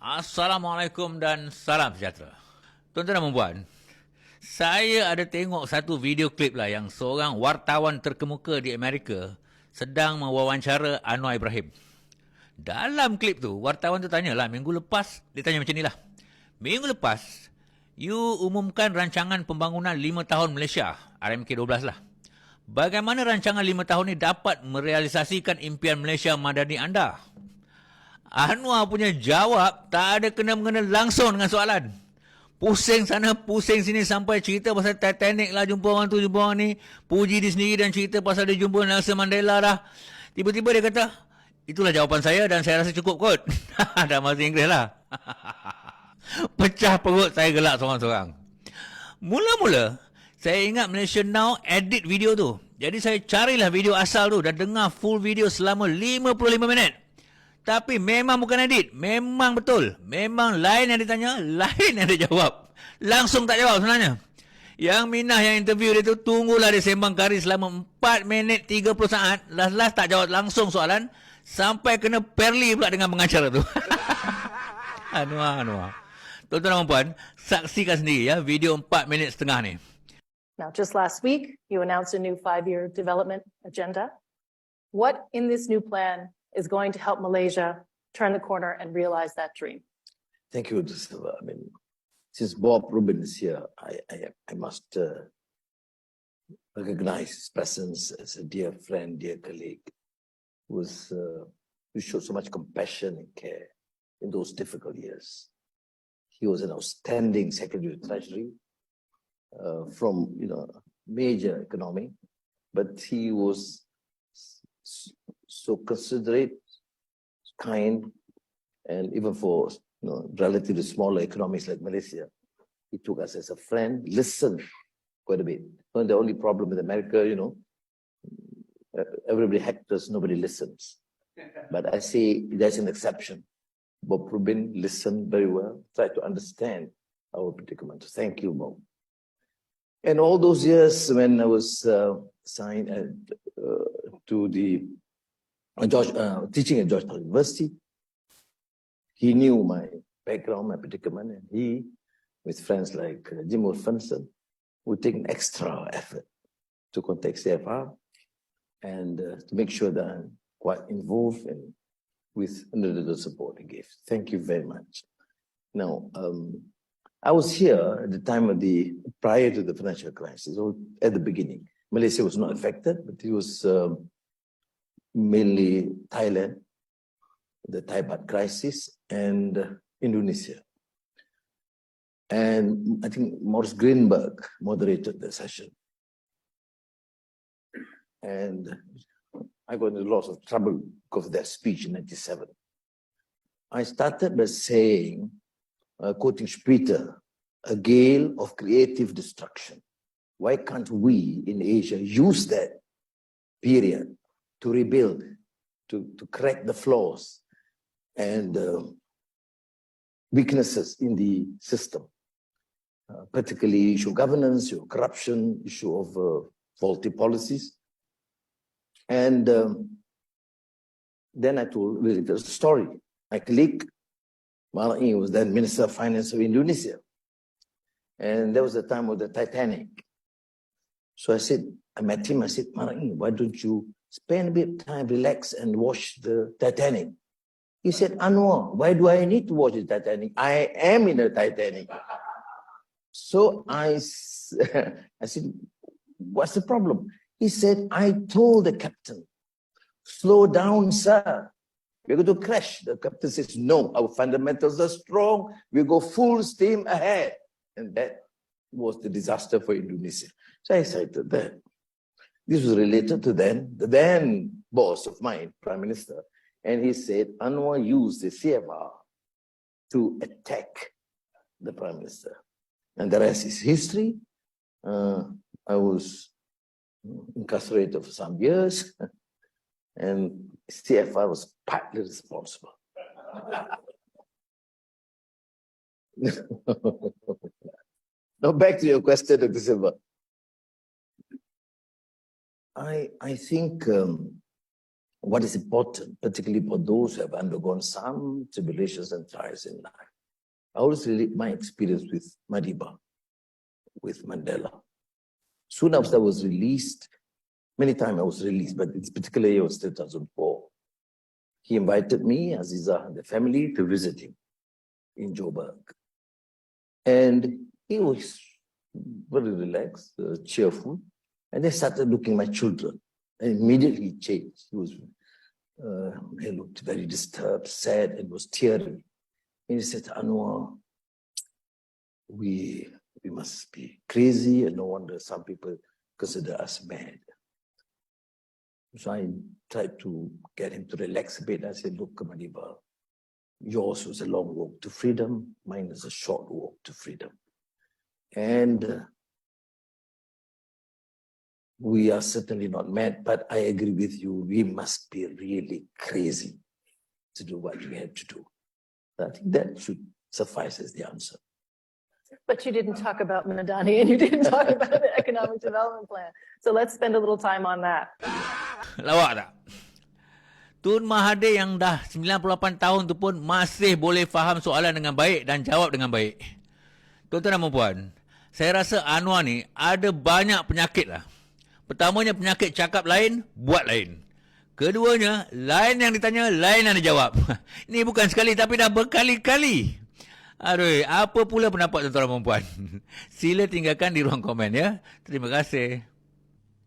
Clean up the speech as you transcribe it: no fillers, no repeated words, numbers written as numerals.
Assalamualaikum dan salam sejahtera. Tuan-tuan dan puan, saya ada tengok satu video klip lah yang seorang wartawan terkemuka di Amerika sedang mewawancara Anwar Ibrahim. Dalam klip tu, wartawan tu tanyalah, minggu lepas, dia tanya macam ni lah. Minggu lepas, you umumkan rancangan pembangunan 5 tahun Malaysia, RMK 12 lah. Bagaimana rancangan 5 tahun ni dapat merealisasikan impian Malaysia madani anda? Anwar punya jawab tak ada kena-mengena langsung dengan soalan. Pusing sana, pusing sini sampai cerita pasal Titanic lah, jumpa orang tu, jumpa orang ni. Puji diri sendiri dan cerita pasal dia jumpa Nelson Mandela dah. Tiba-tiba dia kata, itulah jawapan saya dan saya rasa cukup kot. Dalam bahasa Inggeris lah. Pecah perut saya gelak seorang-seorang. Mula-mula, saya ingat Malaysia Now edit video tu. Jadi saya carilah video asal tu dan dengar full video selama 55 minit. Tapi memang bukan edit. Memang betul. Memang lain yang ditanya, lain yang dia jawab. Langsung tak jawab sebenarnya. Yang Minah yang interview dia tu, tunggulah dia sembang kari selama 4 minit 30 saat. Last-last tak jawab langsung soalan. Sampai kena perli pula dengan pengacara tu. Anwar. Tuan-tuan dan puan, saksikan sendiri ya video 4 minit setengah ni. Now, just last week, you announced a new 5-year development agenda. What in this new plan is going to help Malaysia turn the corner and realize that dream? Thank you, Silva. I mean, since Bob Rubin is here, I must recognize his presence as a dear friend, dear colleague, who showed so much compassion and care in those difficult years. He was an outstanding Secretary of Treasury from major economy, but he was so considerate, kind, and even for relatively smaller economies like Malaysia, he took us as a friend, listened quite a bit. And the only problem with America, everybody hectors, nobody listens. But I say there's an exception. Bob Rubin listened very well, tried to understand our predicament. Thank you, Bob. And all those years when I was assigned to the teaching at Georgetown University, he knew my background, my predicament, and he, with friends like Jim Wolfenson, would take an extra effort to contact CFR and to make sure that I'm quite involved and with the support he gave. Thank you very much. Now, I was here at the time of prior to the financial crisis, or at the beginning. Malaysia was not affected, but it was mainly Thailand, the Thai baht crisis, and Indonesia. And I think Morris Greenberg moderated the session. And I got into lots of trouble because of that speech in 1997. I started by saying, quoting Spieter, a gale of creative destruction. Why can't we in Asia use that period to rebuild, to correct the flaws and weaknesses in the system, particularly issue of governance, issue of corruption, issue of faulty policies. And then I told a story. My colleague, Mala'i, was then Minister of Finance of Indonesia. And there was the time of the Titanic. So I met him, I said, Mala'i, why don't you spend a bit of time, relax, and watch the Titanic? He said, Anwar, why do I need to watch the Titanic? I am in the Titanic. So I said, what's the problem? He said, I told the captain, slow down, sir. We're going to crash. The captain says, no, our fundamentals are strong. We go full steam ahead. And that was the disaster for Indonesia. So I cited that. This was related to the then boss of mine, Prime Minister. And he said, Anwar used the CFR to attack the Prime Minister. And the rest is history. I was incarcerated for some years. And CFR was partly responsible. Now back to your question, Dr. Silva. I think what is important, particularly for those who have undergone some tribulations and trials in life. I always relate my experience with Madiba, with Mandela. Soon after I was released, many times I was released, but this particular year was 2004. He invited me, Aziza, and the family to visit him in Joburg. And he was very relaxed, cheerful. And they started looking at my children. And immediately he changed. He looked very disturbed, sad, and was teary. And he said, Anwar, we must be crazy, and no wonder some people consider us mad. So I tried to get him to relax a bit. I said, look, Madiba, yours was a long walk to freedom. Mine is a short walk to freedom. And we are certainly not mad, but I agree with you. We must be really crazy to do what we had to do. I think that should suffice as the answer. But you didn't talk about Madani and you didn't talk about the economic development plan. So let's spend a little time on that. Lawak tak? Tun Mahathir yang dah 98 tahun tu pun masih boleh faham soalan dengan baik dan jawab dengan baik. Tuan-tuan dan puan, saya rasa Anwar ni ada banyak penyakit lah. Pertamanya penyakit cakap lain, buat lain. Keduanya, lain yang ditanya, lain yang dijawab. Ini bukan sekali tapi dah berkali-kali. Aduh, apa pula pendapat tuan-tuan dan puan? Sila tinggalkan di ruang komen ya. Terima kasih.